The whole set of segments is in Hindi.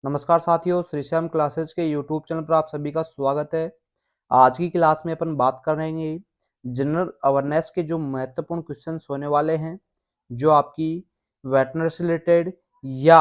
नमस्कार साथियों, श्री श्याम क्लासेज के यूट्यूब चैनल पर आप सभी का स्वागत है। आज की क्लास में अपन बात कर रहे हैं जनरल अवेयरनेस के जो महत्वपूर्ण क्वेश्चंस होने वाले हैं, जो आपकी वेटनरी से रिलेटेड या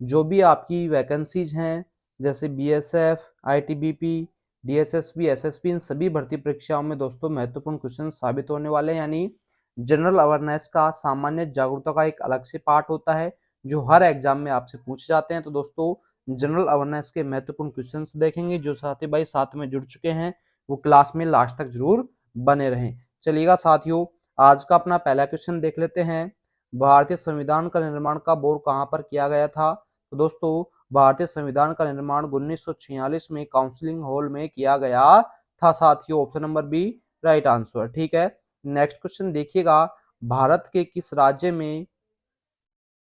जो भी आपकी वैकेंसीज हैं, जैसे बीएसएफ, आईटीबीपी, डीएसएसबी, एसएसबी, इन सभी भर्ती परीक्षाओं में दोस्तों महत्वपूर्ण क्वेश्चन साबित होने वाले हैं। यानी जनरल अवेयरनेस का सामान्य जागरूकता का एक अलग से पार्ट होता है जो हर एग्जाम में आपसे पूछे जाते हैं। तो दोस्तों जनरल अवेयरनेस के महत्वपूर्ण क्वेश्चंस देखेंगे। जो साथी भाई साथ में जुड़ चुके हैं वो क्लास में लास्ट तक जरूर बने रहें। चलिएगा साथियों, आज का अपना पहला क्वेश्चन देख लेते हैं। भारतीय संविधान का निर्माण कब और कहां पर किया गया था? तो दोस्तों भारतीय संविधान का निर्माण 1946 में काउंसिलिंग हॉल में किया गया था साथियों। Option number B right answer. ठीक है, नेक्स्ट क्वेश्चन देखिएगा। भारत के किस राज्य में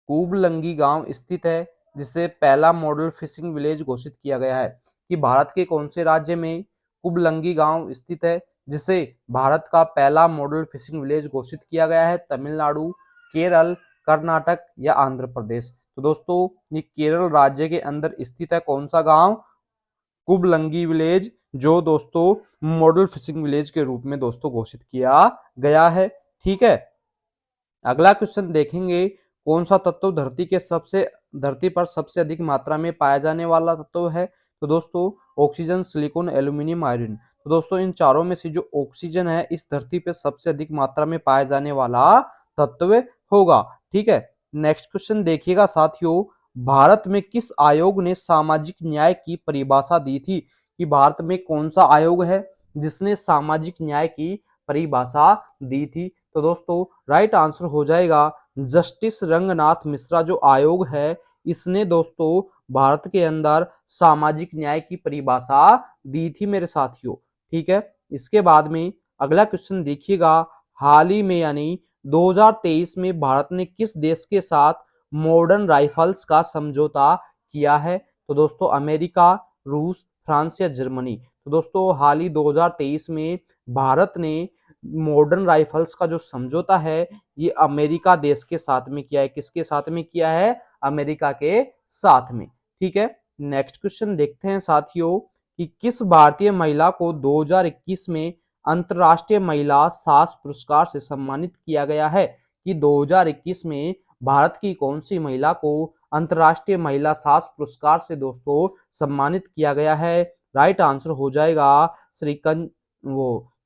कुबलंगी गांव स्थित है जिसे पहला मॉडल फिशिंग विलेज घोषित किया गया है? कि भारत के कौन से राज्य में कुबलंगी गांव स्थित है जिसे भारत का पहला मॉडल फिशिंग विलेज घोषित किया गया है? तमिलनाडु, केरल, कर्नाटक या आंध्र प्रदेश? तो दोस्तों ये केरल राज्य के अंदर स्थित है कौन सा गांव? कुबलंगी विलेज, जो दोस्तों मॉडल फिशिंग विलेज के रूप में दोस्तों घोषित किया गया है। ठीक है, अगला क्वेश्चन देखेंगे। कौन सा तत्व धरती पर सबसे अधिक मात्रा में पाया जाने वाला तत्व है? तो दोस्तों ऑक्सीजन, सिलिकॉन, एल्यूमिनियम, आयरन। तो दोस्तों इन चारों में से जो ऑक्सीजन है इस धरती पे सबसे अधिक मात्रा में पाया जाने वाला तत्व होगा। ठीक है, नेक्स्ट क्वेश्चन देखिएगा साथियों। भारत में किस आयोग ने सामाजिक न्याय की परिभाषा दी थी? कि भारत में कौन सा आयोग है जिसने सामाजिक न्याय की परिभाषा दी थी? तो दोस्तों राइट आंसर हो जाएगा जस्टिस रंगनाथ मिश्रा जो आयोग है इसने दोस्तों भारत के अंदर सामाजिक न्याय की परिभाषा दी थी मेरे साथियों। ठीक है, इसके बाद में अगला क्वेश्चन देखिएगा। हाल ही में यानी 2023 में भारत ने किस देश के साथ मॉडर्न राइफल्स का समझौता किया है? तो दोस्तों अमेरिका, रूस, फ्रांस या जर्मनी? तो दोस्तों हाल ही 2023 में भारत ने मॉडर्न राइफल्स का जो समझौता है ये अमेरिका देश के साथ में किया है। किसके साथ में किया है? अमेरिका के साथ में। ठीक है, नेक्स्ट क्वेश्चन देखते हैं साथियों कि किस भारतीय महिला को 2021 में अंतरराष्ट्रीय महिला साहस पुरस्कार से सम्मानित किया गया है? कि 2021 में भारत की कौन सी महिला को अंतरराष्ट्रीय महिला साहस पुरस्कार से दोस्तों सम्मानित किया गया है? राइट आंसर हो जाएगा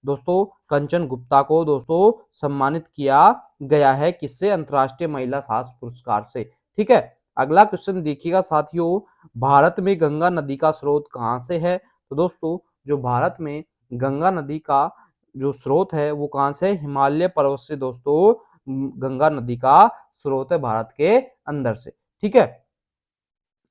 दोस्तों कंचन गुप्ता को दोस्तों सम्मानित किया गया है। किससे? अंतरराष्ट्रीय महिला साहस पुरस्कार से। ठीक है, अगला क्वेश्चन देखिएगा साथियों। भारत में गंगा नदी का स्रोत कहां से है? तो दोस्तों जो भारत में गंगा नदी का जो स्रोत है वो कहां से? हिमालय पर्वत से दोस्तों गंगा नदी का स्रोत है भारत के अंदर से। ठीक है,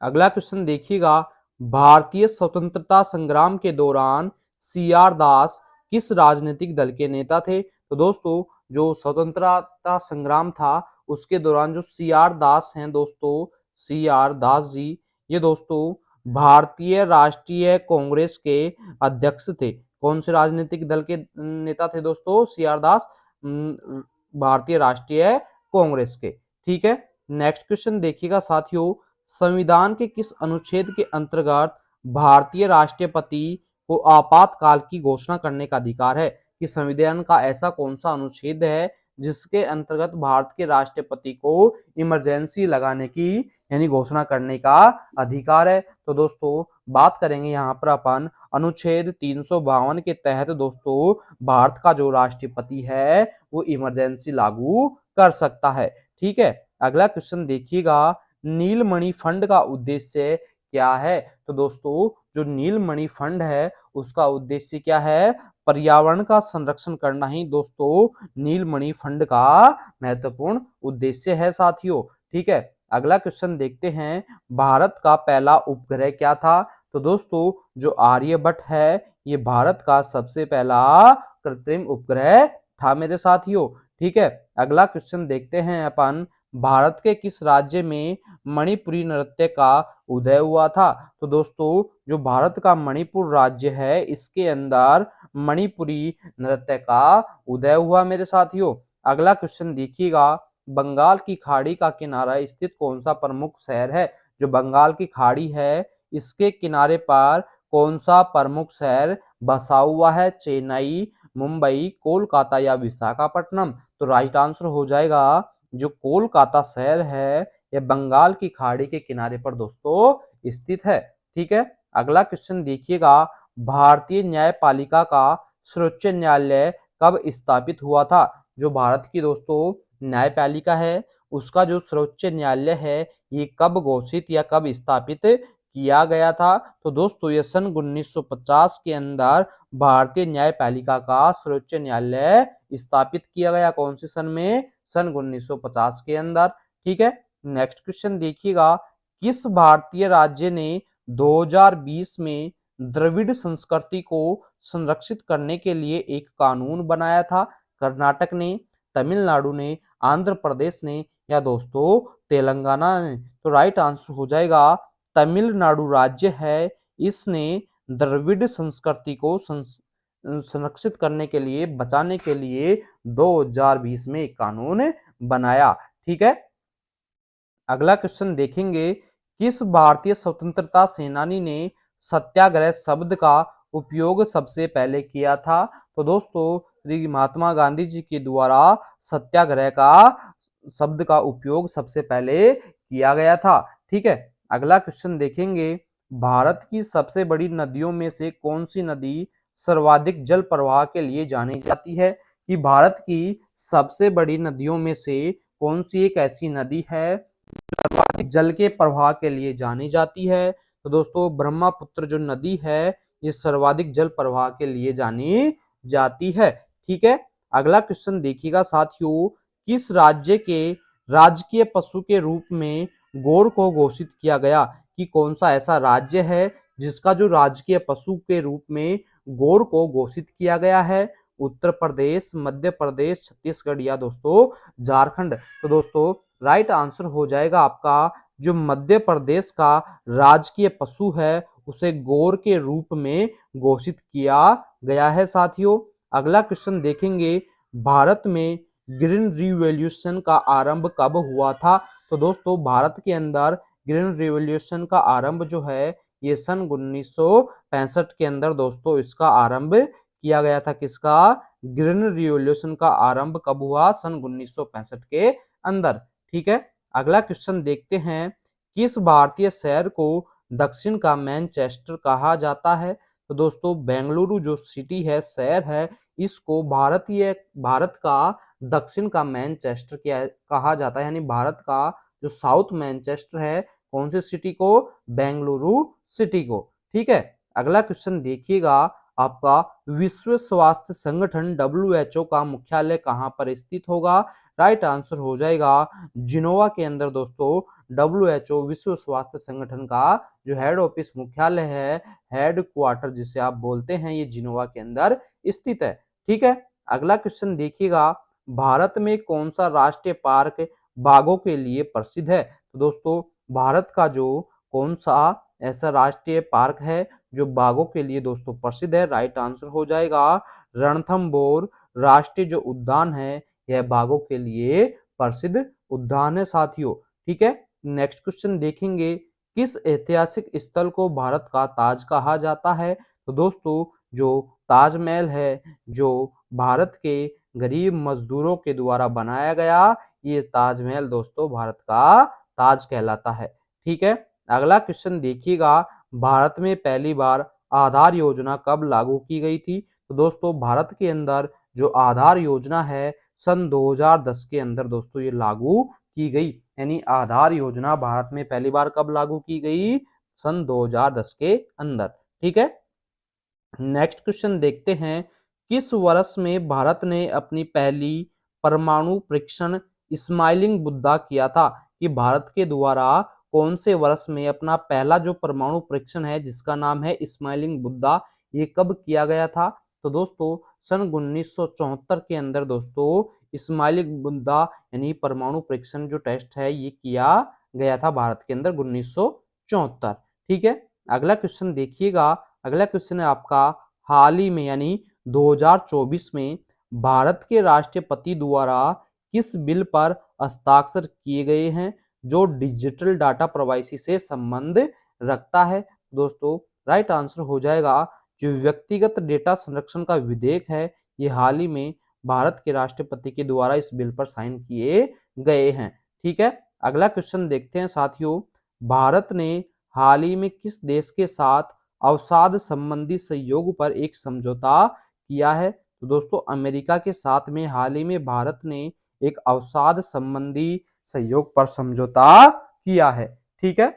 अगला क्वेश्चन देखिएगा। भारतीय स्वतंत्रता संग्राम के दौरान सीआर दास किस राजनीतिक दल के नेता थे? तो दोस्तों जो स्वतंत्रता संग्राम था उसके दौरान जो सीआर दास हैं दोस्तों, सीआर दास जी, ये दोस्तों भारतीय राष्ट्रीय कांग्रेस के अध्यक्ष थे। कौन से राजनीतिक दल के नेता थे दोस्तों? सीआर दास भारतीय राष्ट्रीय कांग्रेस के। ठीक है, नेक्स्ट क्वेश्चन देखिएगा साथियों। संविधान के किस अनुच्छेद के अंतर्गत भारतीय राष्ट्रपति को आपातकाल की घोषणा करने का अधिकार है? कि संविधान का ऐसा कौन सा अनुच्छेद है जिसके अंतर्गत भारत के राष्ट्रपति को इमरजेंसी लगाने की यानी घोषणा करने का अधिकार है? तो दोस्तों बात करेंगे यहाँ पर अपन अनुच्छेद 352 के तहत दोस्तों भारत का जो राष्ट्रपति है वो इमरजेंसी लागू कर सकता है। ठीक है, अगला क्वेश्चन देखिएगा। नीलमणि फंड का उद्देश्य क्या है? तो दोस्तों जो नीलमणि फंड है उसका उद्देश्य क्या है? पर्यावरण का संरक्षण करना ही दोस्तों नीलमणि फंड का महत्वपूर्ण उद्देश्य है साथियों। ठीक है, अगला क्वेश्चन देखते हैं। भारत का पहला उपग्रह क्या था? तो दोस्तों जो आर्यभट्ट है ये भारत का सबसे पहला कृत्रिम उपग्रह था मेरे साथियों। ठीक है, अगला क्वेश्चन देखते हैं अपन। भारत के किस राज्य में मणिपुरी नृत्य का उदय हुआ था? तो दोस्तों जो भारत का मणिपुर राज्य है इसके अंदर मणिपुरी नृत्य का उदय हुआ मेरे साथियों। अगला क्वेश्चन देखिएगा। बंगाल की खाड़ी का किनारा स्थित कौन सा प्रमुख शहर है? जो बंगाल की खाड़ी है इसके किनारे पर कौन सा प्रमुख शहर बसा हुआ है? चेन्नई, मुंबई, कोलकाता या विशाखापट्टनम? तो राइट आंसर हो जाएगा जो कोलकाता शहर है यह बंगाल की खाड़ी के किनारे पर दोस्तों स्थित है। ठीक है, अगला क्वेश्चन देखिएगा, भारतीय न्यायपालिका का सर्वोच्च न्यायालय कब स्थापित हुआ था? जो भारत की दोस्तों न्यायपालिका है उसका जो सर्वोच्च न्यायालय है ये कब घोषित या कब स्थापित किया गया था? तो दोस्तों ये सन 1950 के अंदर भारतीय न्यायपालिका का सर्वोच्च न्यायालय स्थापित किया गया। कौन से सन में? सन 1950 के अंदर। ठीक है, नेक्स्ट क्वेश्चन देखिएगा, किस भारतीय राज्य ने 2020 में द्रविड़ संस्कृति को संरक्षित करने के लिए एक कानून बनाया था? कर्नाटक ने, तमिलनाडु ने, आंध्र प्रदेश ने या दोस्तों तेलंगाना ने? तो राइट आंसर हो जाएगा तमिलनाडु राज्य है, इसने द्रविड़ संस्कृति को संरक्षित करने के लिए, बचाने के लिए 2020 में एक कानून बनाया। ठीक है, अगला क्वेश्चन देखेंगे, किस भारतीय स्वतंत्रता सेनानी ने सत्याग्रह शब्द का उपयोग सबसे पहले किया था? तो दोस्तों श्री महात्मा गांधी जी के द्वारा सत्याग्रह का शब्द का उपयोग सबसे पहले किया गया था। ठीक है, अगला क्वेश्चन देखेंगे, भारत की सबसे बड़ी नदियों में से कौन सी नदी सर्वाधिक जल प्रवाह के लिए जानी जाती है? कि भारत की सबसे बड़ी नदियों में से कौन सी एक ऐसी नदी है सर्वाधिक जल के प्रवाह के लिए जानी जाती है? तो दोस्तों ब्रह्मपुत्र जो नदी है ये सर्वाधिक जल प्रवाह के लिए जानी जाती है। ठीक है, अगला क्वेश्चन देखिएगा साथियों, किस राज्य के राजकीय पशु के रूप में गौर को घोषित किया गया? कि कौन सा ऐसा राज्य है जिसका जो राजकीय पशु के रूप में गौर को घोषित किया गया है? उत्तर प्रदेश, मध्य प्रदेश, छत्तीसगढ़ या दोस्तों झारखंड? तो दोस्तों राइट आंसर हो जाएगा आपका जो मध्य प्रदेश का राजकीय पशु है उसे गौर के रूप में घोषित किया गया है। साथियों अगला क्वेश्चन देखेंगे, भारत में ग्रीन रिवॉल्यूशन का आरंभ कब हुआ था? तो दोस्तों भारत के अंदर ग्रीन रिवॉल्यूशन का आरंभ जो है ये सन 1965 के अंदर दोस्तों इसका आरंभ किया गया था। किसका? ग्रीन रिवॉल्यूशन का आरंभ कब हुआ? सन 1965 के अंदर। ठीक है, अगला क्वेश्चन देखते हैं, किस भारतीय शहर को दक्षिण का मैनचेस्टर कहा जाता है? तो दोस्तों बेंगलुरु जो सिटी है, शहर है, इसको भारत का दक्षिण का मैनचेस्टर कहा जाता है, यानी भारत का जो साउथ मैनचेस्टर है कौन सी सिटी को? बेंगलुरु सिटी को। ठीक है, अगला क्वेश्चन देखिएगा आपका, विश्व स्वास्थ्य संगठन WHO का मुख्यालय कहां पर स्थित होगा? राइट आंसर हो जाएगा जिनोवा के अंदर दोस्तों WHO विश्व स्वास्थ्य संगठन का जो हेड ऑफिस मुख्यालय है, हेड क्वार्टर जिसे आप बोलते हैं, ये जिनोवा के अंदर स्थित है। ठीक है, अगला क्वेश्चन देखिएगा, भारत में कौन सा राष्ट्रीय पार्क बाघों के लिए प्रसिद्ध है? तो दोस्तों भारत का जो कौन सा ऐसा राष्ट्रीय पार्क है जो बाघों के लिए दोस्तों प्रसिद्ध है? राइट आंसर हो जाएगा रणथंबोर राष्ट्रीय जो उद्यान है यह बाघों के लिए प्रसिद्ध उद्यान है साथियों। ठीक है, नेक्स्ट क्वेश्चन देखेंगे, किस ऐतिहासिक स्थल को भारत का ताज कहा जाता है? तो दोस्तों जो ताजमहल है जो भारत के गरीब मजदूरों के द्वारा बनाया गया ये ताजमहल दोस्तों भारत का ताज कहलाता है। ठीक है, अगला क्वेश्चन देखिएगा, भारत में पहली बार आधार योजना कब लागू की गई थी? तो दोस्तों भारत के अंदर जो आधार योजना है सन 2010 के अंदर दोस्तों ये लागू की गई, यानी आधार योजना भारत में पहली बार कब लागू की गई? सन 2010 के अंदर। ठीक है, नेक्स्ट क्वेश्चन देखते हैं, किस वर्ष में भारत ने अपनी पहली परमाणु परीक्षण स्माइलिंग बुद्धा किया था? कि भारत के द्वारा कौन से वर्ष में अपना पहला जो परमाणु परीक्षण है जिसका नाम है स्माइलिंग बुद्धा ये कब किया गया था? तो दोस्तों सन 1974 के अंदर दोस्तों स्माइलिंग बुद्धा यानी परमाणु परीक्षण जो टेस्ट है ये किया गया था भारत के अंदर 1974। ठीक है, अगला क्वेश्चन देखिएगा, अगला क्वेश्चन है आपका, हाल ही में यानी 2024 में भारत के राष्ट्रपति द्वारा किस बिल पर हस्ताक्षर किए गए हैं? जो डिजिटल डाटा प्राइवेसी से संबंध रखता है। दोस्तों राइट आंसर हो जाएगा जो व्यक्तिगत डेटा संरक्षण का विधेयक है, ये हाल ही में भारत के राष्ट्रपति के द्वारा इस बिल पर साइन किए गए हैं। ठीक है, अगला क्वेश्चन देखते हैं साथियों। भारत ने हाल ही में किस देश के साथ अवसाद संबंधी सहयोग पर एक समझौता किया है? तो दोस्तों अमेरिका के साथ में हाल ही में भारत ने एक अवसाद संबंधी सहयोग पर समझौता किया है। ठीक है,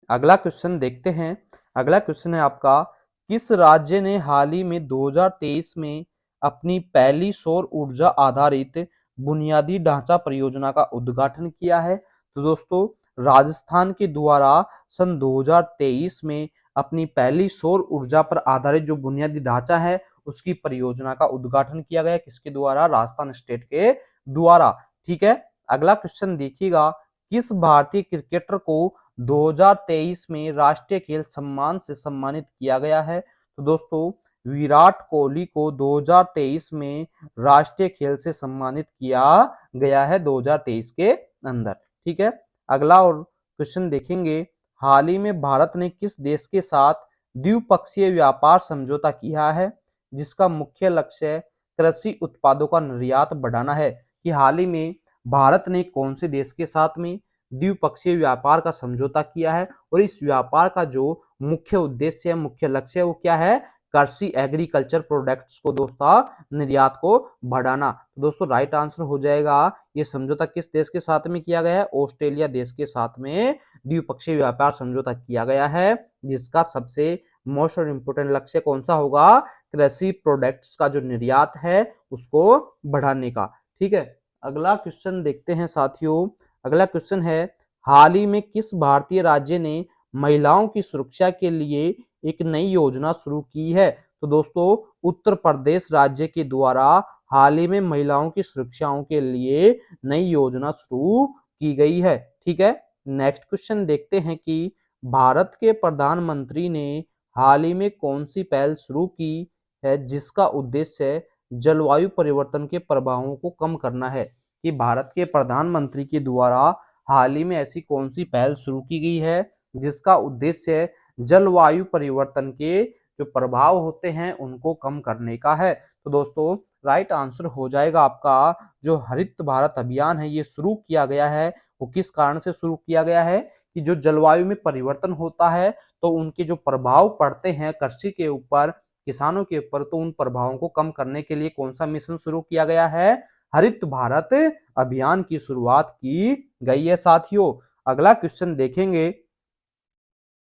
अगला क्वेश्चन देखते हैं। अगला क्वेश्चन है आपका, किस राज्य ने हाल ही में 2023 में अपनी पहली सौर ऊर्जा आधारित बुनियादी ढांचा परियोजना का उद्घाटन किया है? तो दोस्तों राजस्थान के द्वारा सन 2023 में अपनी पहली सौर ऊर्जा पर आधारित जो बुनियादी ढांचा है उसकी परियोजना का उद्घाटन किया गया। किसके द्वारा? राजस्थान स्टेट के द्वारा। ठीक है, अगला क्वेश्चन देखिएगा, किस भारतीय क्रिकेटर को 2023 में राष्ट्रीय खेल सम्मान से सम्मानित किया गया है? तो दोस्तों विराट कोहली को 2023 में राष्ट्रीय खेल से सम्मानित किया गया है 2023 के अंदर। ठीक है, अगला और क्वेश्चन देखेंगे, हाल ही में भारत ने किस देश के साथ द्विपक्षीय व्यापार समझौता किया है जिसका मुख्य लक्ष्य कृषि उत्पादों का निर्यात बढ़ाना है? कि हाल ही में भारत ने कौन से देश के साथ में द्विपक्षीय व्यापार का समझौता किया है और इस व्यापार का जो मुख्य उद्देश्य है, मुख्य लक्ष्य है वो क्या है? कृषि एग्रीकल्चर प्रोडक्ट्स को दोस्तों निर्यात को बढ़ाना। तो दोस्तों राइट आंसर हो जाएगा ये समझौता किस देश के साथ में किया गया है? ऑस्ट्रेलिया देश के साथ में द्विपक्षीय व्यापार समझौता किया गया है जिसका सबसे मोस्ट और इम्पोर्टेंट लक्ष्य कौन सा होगा? कृषि प्रोडक्ट्स का जो निर्यात है उसको बढ़ाने का। ठीक है, अगला क्वेश्चन देखते हैं साथियों। अगला क्वेश्चन है, हाल ही में किस भारतीय राज्य ने महिलाओं की सुरक्षा के लिए एक नई योजना शुरू की है? तो दोस्तों उत्तर प्रदेश राज्य के द्वारा हाल ही में महिलाओं की सुरक्षाओं के लिए नई योजना शुरू की गई है। ठीक है, नेक्स्ट क्वेश्चन देखते हैं कि भारत के प्रधानमंत्री ने हाल ही में कौन सी पहल शुरू की है जिसका उद्देश्य जलवायु परिवर्तन के प्रभावों को कम करना है? कि भारत के प्रधानमंत्री के द्वारा हाल ही में ऐसी कौन सी पहल शुरू की गई है जिसका उद्देश्य जलवायु परिवर्तन के जो प्रभाव होते हैं उनको कम करने का है? तो दोस्तों राइट आंसर हो जाएगा आपका जो हरित भारत अभियान है ये शुरू किया गया है वो किस कारण से शुरू किया गया है? कि जो जलवायु में परिवर्तन होता है तो उनके जो प्रभाव पड़ते हैं कृषि के ऊपर, किसानों के ऊपर, तो उन प्रभावों को कम करने के लिए कौन सा मिशन शुरू किया गया है? हरित भारत अभियान की शुरुआत की गई है साथियों। अगला क्वेश्चन देखेंगे,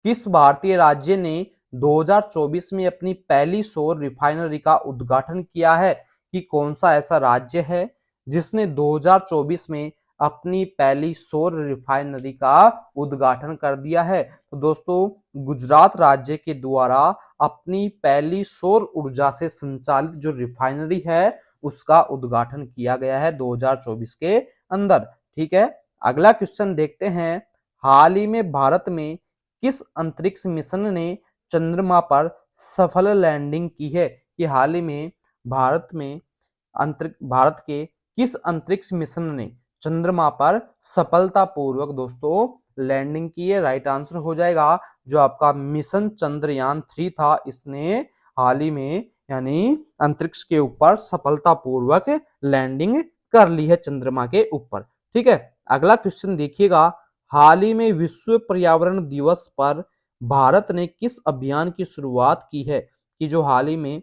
किस भारतीय राज्य ने 2024 में अपनी पहली सौर रिफाइनरी का उद्घाटन किया है? कि कौन सा ऐसा राज्य है जिसने 2024 में अपनी पहली सौर रिफाइनरी का उद्घाटन कर दिया है? तो दोस्तों गुजरात राज्य के द्वारा अपनी पहली सौर ऊर्जा से संचालित जो रिफाइनरी है उसका उद्घाटन किया गया है 2024 के अंदर। ठीक है, अगला क्वेश्चन देखते हैं, हाल ही में भारत में किस अंतरिक्ष मिशन ने चंद्रमा पर सफल लैंडिंग की है? कि हाल ही में भारत के किस अंतरिक्ष मिशन ने चंद्रमा पर सफलतापूर्वक दोस्तों लैंडिंग की है? राइट आंसर हो जाएगा जो आपका मिशन चंद्रयान 3 था, इसने हाल ही में यानी अंतरिक्ष के ऊपर सफलतापूर्वक लैंडिंग कर ली है चंद्रमा के ऊपर। ठीक है, अगला क्वेश्चन देखिएगा, हाल ही में विश्व पर्यावरण दिवस पर भारत ने किस अभियान की शुरुआत की है? कि जो हाल ही में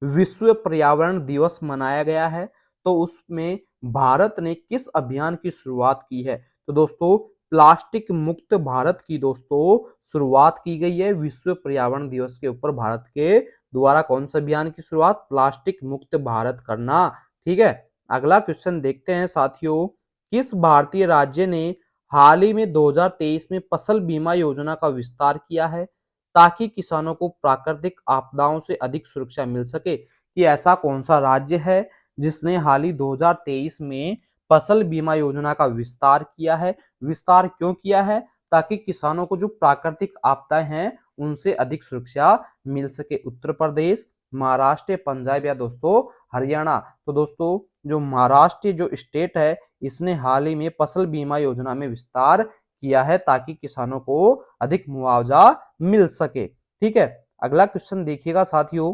विश्व पर्यावरण दिवस मनाया गया है तो उसमें भारत ने किस अभियान की शुरुआत की है? तो दोस्तों प्लास्टिक मुक्त भारत की दोस्तों शुरुआत की गई है विश्व पर्यावरण दिवस के ऊपर। भारत के द्वारा कौन सा अभियान की शुरुआत? प्लास्टिक मुक्त भारत करना। ठीक है, अगला क्वेश्चन देखते हैं साथियों, किस भारतीय राज्य ने हाल ही में 2023 में फसल बीमा योजना का विस्तार किया है ताकि किसानों को प्राकृतिक आपदाओं से अधिक सुरक्षा मिल सके? कि ऐसा कौन सा राज्य है जिसने हाल ही 2023 में फसल बीमा योजना का विस्तार किया है? विस्तार क्यों किया है? ताकि किसानों को जो प्राकृतिक आपदाएं हैं उनसे अधिक सुरक्षा मिल सके। उत्तर प्रदेश, महाराष्ट्र, पंजाब या दोस्तों हरियाणा? तो दोस्तों जो महाराष्ट्र जो स्टेट है इसने हाल ही में फसल बीमा योजना में विस्तार किया है ताकि किसानों को अधिक मुआवजा मिल सके। ठीक है, अगला क्वेश्चन देखिएगा साथियों।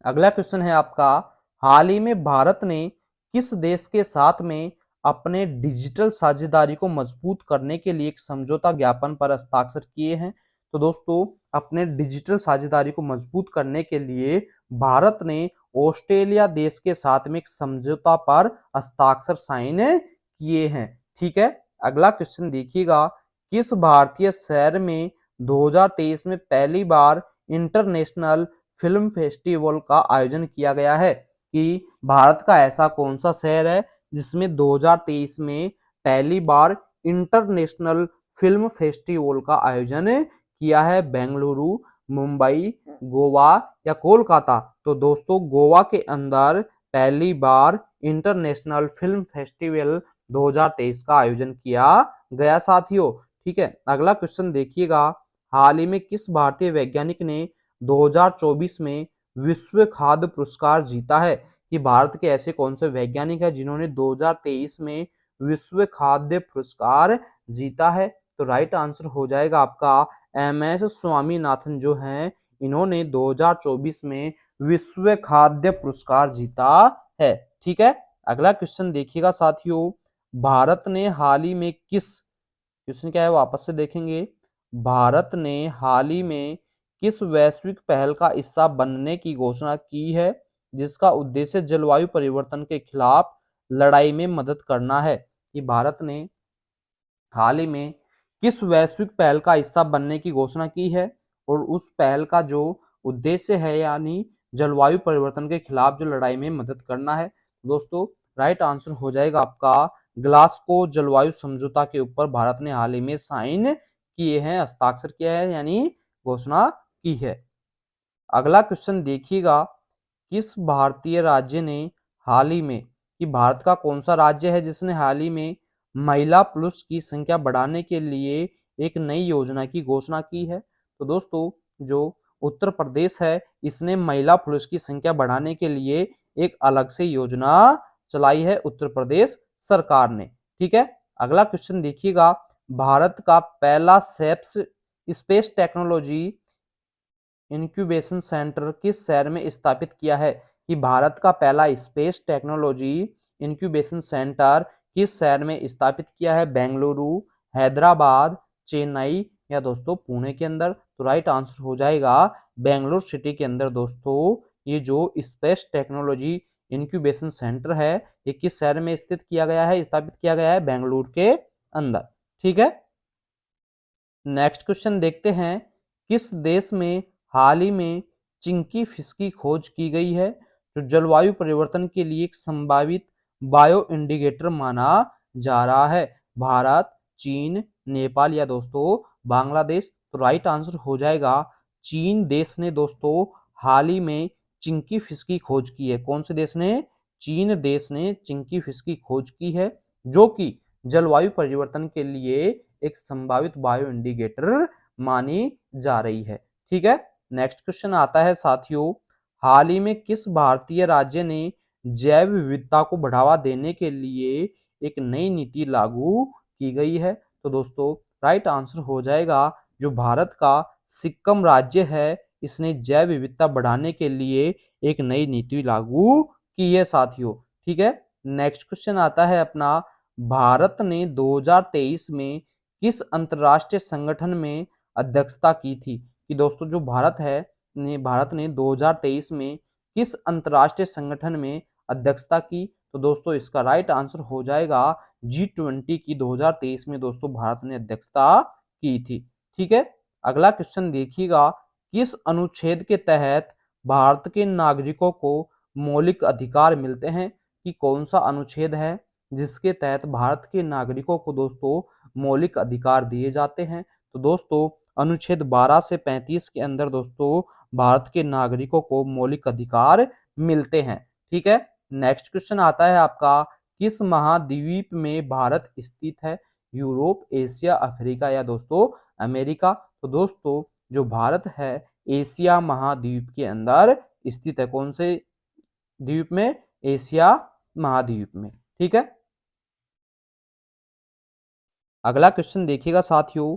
अगला क्वेश्चन है आपका, हाल ही में भारत ने किस देश के साथ में अपने डिजिटल साझेदारी को मजबूत करने के लिए एक समझौता ज्ञापन पर हस्ताक्षर किए हैं? तो दोस्तों, अपने डिजिटल साझेदारी को मजबूत करने के लिए भारत ने ऑस्ट्रेलिया देश के साथ में एक समझौता पर हस्ताक्षर साइन किए हैं। ठीक है, अगला क्वेश्चन देखिएगा, किस भारतीय शहर में 2023 में पहली बार इंटरनेशनल फिल्म फेस्टिवल का आयोजन किया गया है? कि भारत का ऐसा कौन सा शहर है जिसमें 2023 में पहली बार इंटरनेशनल फिल्म फेस्टिवल का आयोजन किया है? बेंगलुरु, मुंबई, गोवा या कोलकाता? तो दोस्तों, गोवा के अंदर पहली बार इंटरनेशनल फिल्म फेस्टिवल 2023 का आयोजन किया गया साथियों। ठीक है, अगला क्वेश्चन देखिएगा, हाल ही में किस भारतीय वैज्ञानिक ने 2024 में विश्व खाद्य पुरस्कार जीता है? कि भारत के ऐसे कौन से वैज्ञानिक हैं जिन्होंने 2023 में विश्व खाद्य पुरस्कार जीता है? तो राइट आंसर हो जाएगा आपका MS स्वामीनाथन जो हैं, इन्होंने 2024 में विश्व खाद्य पुरस्कार जीता है। ठीक है, अगला क्वेश्चन देखिएगा साथियों, भारत ने हाल ही में क्वेश्चन क्या है वापस से देखेंगे, भारत ने हाल ही में किस वैश्विक पहल का हिस्सा बनने की घोषणा की है जिसका उद्देश्य जलवायु परिवर्तन के खिलाफ लड़ाई में मदद करना है? कि भारत ने हाल ही में किस वैश्विक पहल का हिस्सा बनने की घोषणा की है और उस पहल का जो उद्देश्य है यानी जलवायु परिवर्तन के खिलाफ जो लड़ाई में मदद करना है? दोस्तों, राइट आंसर हो जाएगा आपका ग्लासगो जलवायु समझौता के ऊपर भारत ने हाल ही में साइन किए हैं, हस्ताक्षर किया है यानी घोषणा की है। अगला क्वेश्चन देखिएगा, किस भारतीय राज्य ने हाल ही में, कि भारत का कौन सा राज्य है जिसने हाल ही में महिला पुलिस की संख्या बढ़ाने के लिए एक नई योजना की घोषणा की है? तो दोस्तों, जो उत्तर प्रदेश है इसने महिला पुलिस की संख्या बढ़ाने के लिए एक अलग से योजना चलाई है उत्तर प्रदेश सरकार ने। ठीक है, अगला क्वेश्चन देखिएगा, भारत का पहला स्पेस टेक्नोलॉजी इंक्यूबेशन सेंटर किस शहर में स्थापित किया है? कि भारत का पहला स्पेस टेक्नोलॉजी इंक्यूबेशन सेंटर किस शहर में स्थापित किया है? बेंगलुरु, हैदराबाद, चेन्नई या दोस्तों पुणे के अंदर? तो राइट आंसर हो जाएगा बेंगलुरु सिटी के अंदर। दोस्तों, ये जो स्पेस टेक्नोलॉजी इंक्यूबेशन सेंटर है ये किस शहर में स्थित किया गया है, स्थापित किया गया है? बेंगलुरु के अंदर। ठीक है, नेक्स्ट क्वेश्चन देखते हैं, किस देश में हाल ही में चिंकी फिश की खोज की गई है जो जलवायु परिवर्तन के लिए एक संभावित बायो इंडिकेटर माना जा रहा है? भारत, चीन, नेपाल या दोस्तों बांग्लादेश? तो राइट आंसर हो जाएगा चीन देश ने दोस्तों हाल ही में चिंकी फिश की खोज की है। कौन से देश ने? चीन देश ने चिंकी फिश की खोज की है जो कि जलवायु परिवर्तन के लिए एक संभावित बायो इंडिकेटर मानी जा रही है। ठीक है, नेक्स्ट क्वेश्चन आता है साथियों, हाल ही में किस भारतीय राज्य ने जैव विविधता को बढ़ावा देने के लिए एक नई नीति लागू की गई है? तो दोस्तों, राइट आंसर हो जाएगा जो भारत का सिक्किम राज्य है इसने जैव विविधता बढ़ाने के लिए एक नई नीति लागू की है साथियों। ठीक है, नेक्स्ट क्वेश्चन आता है अपना, भारत ने 2023 में किस अंतरराष्ट्रीय संगठन में अध्यक्षता की थी? कि दोस्तों, जो भारत ने 2023 में किस अंतरराष्ट्रीय संगठन में अध्यक्षता की? तो दोस्तों, इसका राइट आंसर हो जाएगा G20 की 2023 में दोस्तों भारत ने अध्यक्षता की थी। ठीक है, अगला क्वेश्चन देखिएगा, किस अनुच्छेद के तहत भारत के नागरिकों को मौलिक अधिकार मिलते हैं? कि कौन सा अनुच्छेद है जिसके तहत भारत के नागरिकों को दोस्तों मौलिक अधिकार दिए जाते हैं? तो दोस्तों, अनुच्छेद 12 से 35 के अंदर दोस्तों भारत के नागरिकों को मौलिक अधिकार मिलते हैं। ठीक है, नेक्स्ट क्वेश्चन आता है आपका, किस महाद्वीप में भारत स्थित है? यूरोप, एशिया, अफ्रीका या दोस्तों अमेरिका? तो दोस्तों, जो भारत है एशिया महाद्वीप के अंदर स्थित है। कौन से द्वीप में? एशिया महाद्वीप में। ठीक है, अगला क्वेश्चन देखिएगा साथियों,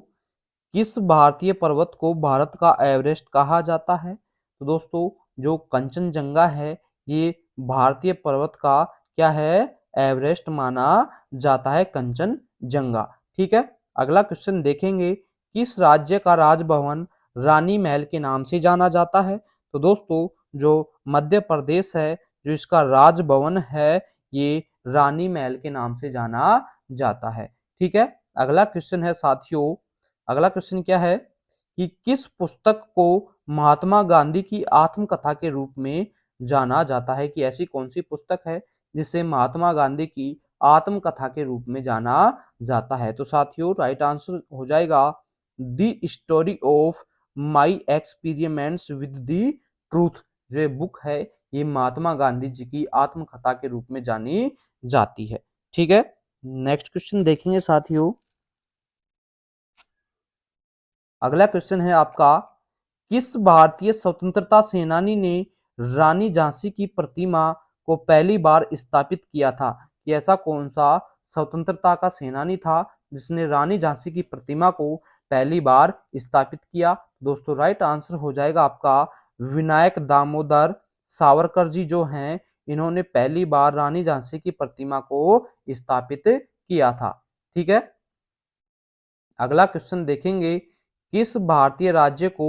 किस भारतीय पर्वत को भारत का एवरेस्ट कहा जाता है? तो दोस्तों जो कंचनजंगा है ये भारतीय पर्वत का क्या है, एवरेस्ट माना जाता है कंचनजंगा। ठीक है, अगला क्वेश्चन देखेंगे, किस राज्य का राजभवन रानी महल के नाम से जाना जाता है? तो दोस्तों जो मध्य प्रदेश है, जो इसका राजभवन है ये रानी महल के नाम से जाना जाता है। ठीक है, अगला क्वेश्चन है साथियों, अगला क्वेश्चन क्या है कि किस पुस्तक को महात्मा गांधी की आत्मकथा के रूप में जाना जाता है? कि ऐसी कौन सी पुस्तक है जिसे महात्मा गांधी की आत्मकथा के रूप में जाना जाता है? तो साथियों राइट आंसर हो जाएगा the story of my experience with the truth. जो ये बुक है ये महात्मा गांधी जी की आत्मकथा के रूप में जानी जाती है। ठीक है, नेक्स्ट क्वेश्चन देखेंगे साथियों, अगला क्वेश्चन है आपका, किस भारतीय स्वतंत्रता सेनानी ने रानी झांसी की प्रतिमा को पहली बार स्थापित किया था? कि ऐसा कौन सा स्वतंत्रता का सेनानी था जिसने रानी झांसी की प्रतिमा को पहली बार स्थापित किया? दोस्तों राइट आंसर हो जाएगा आपका विनायक दामोदर सावरकर जी जो हैं, इन्होंने पहली बार रानी झांसी की प्रतिमा को स्थापित किया था। ठीक है, अगला क्वेश्चन देखेंगे, किस भारतीय राज्य को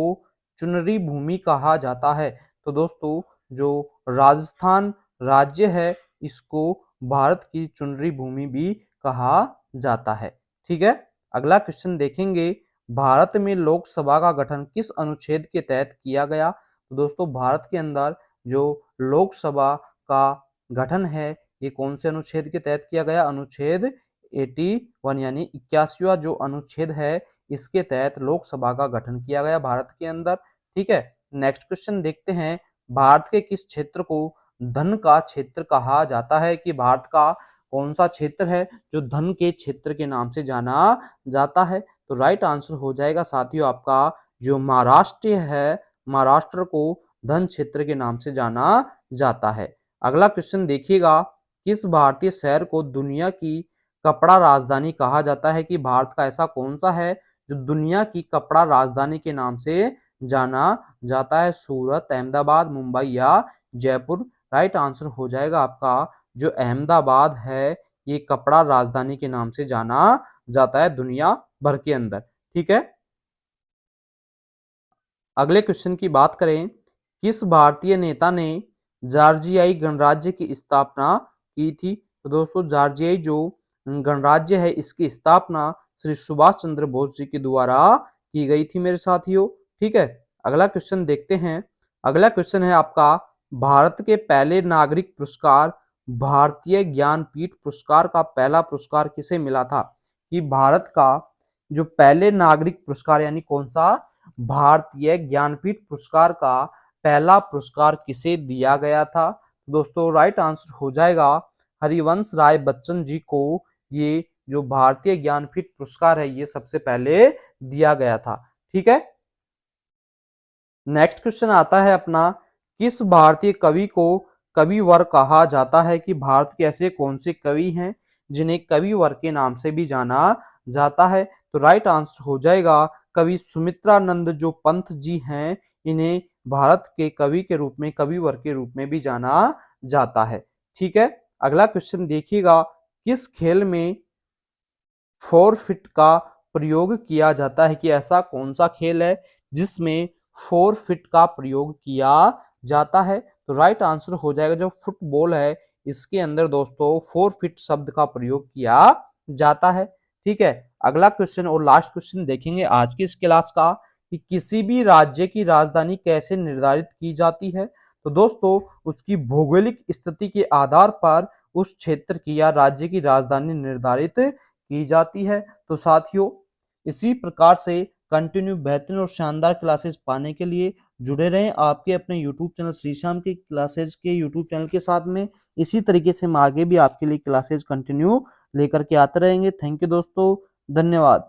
चुनरी भूमि कहा जाता है? तो दोस्तों जो राजस्थान राज्य है इसको भारत की चुनरी भूमि भी कहा जाता है। ठीक है, अगला क्वेश्चन देखेंगे, भारत में लोकसभा का गठन किस अनुच्छेद के तहत किया गया? तो दोस्तों भारत के अंदर जो लोकसभा का गठन है ये कौन से अनुच्छेद के तहत किया गया? अनुच्छेद 81 यानी 81वां जो अनुच्छेद है इसके तहत लोकसभा का गठन किया गया भारत के अंदर। ठीक है, नेक्स्ट क्वेश्चन देखते हैं, भारत के किस क्षेत्र को धन का क्षेत्र कहा जाता है? कि भारत का कौन सा क्षेत्र है जो धन के क्षेत्र के नाम से जाना जाता है? तो राइट आंसर हो जाएगा साथियों आपका जो महाराष्ट्र है, महाराष्ट्र को धन क्षेत्र के नाम से जाना जाता है। अगला क्वेश्चन देखिएगा, किस भारतीय शहर को दुनिया की कपड़ा राजधानी कहा जाता है? कि भारत का ऐसा कौन सा है जो दुनिया की कपड़ा राजधानी के नाम से जाना जाता है? सूरत, अहमदाबाद, मुंबई या जयपुर? राइट आंसर हो जाएगा आपका जो अहमदाबाद है ये कपड़ा राजधानी के नाम से जाना जाता है दुनिया भर के अंदर। ठीक है, अगले क्वेश्चन की बात करें, किस भारतीय नेता ने जॉर्जियाई गणराज्य की स्थापना की थी? तो दोस्तों जॉर्जियाई जो गणराज्य है इसकी स्थापना श्री सुभाष चंद्र बोस जी के द्वारा की गई थी मेरे साथियों। ठीक है, अगला क्वेश्चन देखते हैं, अगला क्वेश्चन है आपका, भारत के पहले नागरिक पुरस्कार भारतीय ज्ञानपीठ पुरस्कार का पहला पुरस्कार किसे मिला था? कि भारत का जो पहले नागरिक पुरस्कार यानी कौन सा भारतीय ज्ञानपीठ पुरस्कार का पहला पुरस्कार किसे दिया गया था? दोस्तों राइट आंसर हो जाएगा हरिवंश राय बच्चन जी को ये जो भारतीय ज्ञानपीठ पुरस्कार है ये सबसे पहले दिया गया था। ठीक है, नेक्स्ट क्वेश्चन आता है अपना, किस भारतीय कवि को कविवर कहा जाता है? कि भारत के ऐसे कौन से कवि हैं जिन्हें कविवर के नाम से भी जाना जाता है? तो राइट आंसर हो जाएगा कवि सुमित्रानंद जो पंत जी हैं, इन्हें भारत के कवि के रूप में कविवर के रूप में भी जाना जाता है। ठीक है, अगला क्वेश्चन देखिएगा, किस खेल में फोरफिट का प्रयोग किया जाता है? कि ऐसा कौन सा खेल है जिसमें फोरफिट का प्रयोग किया जाता है? तो राइट आंसर हो जाएगा जो फुटबॉल है इसके अंदर दोस्तों फोरफिट शब्द का प्रयोग किया जाता है। ठीक है, अगला क्वेश्चन और लास्ट क्वेश्चन देखेंगे आज की इस क्लास का, कि किसी भी राज्य की राजधानी कैसे निर्धारित की जाती है? तो दोस्तों उसकी भौगोलिक स्थिति के आधार पर उस क्षेत्र की या राज्य की राजधानी निर्धारित की जाती है। तो साथियों इसी प्रकार से कंटिन्यू बेहतरीन और शानदार क्लासेस पाने के लिए जुड़े रहें आपके अपने YouTube चैनल श्री श्याम की क्लासेस के YouTube चैनल के साथ में। इसी तरीके से हम आगे भी आपके लिए क्लासेस कंटिन्यू लेकर के आते रहेंगे। थैंक यू दोस्तों, धन्यवाद।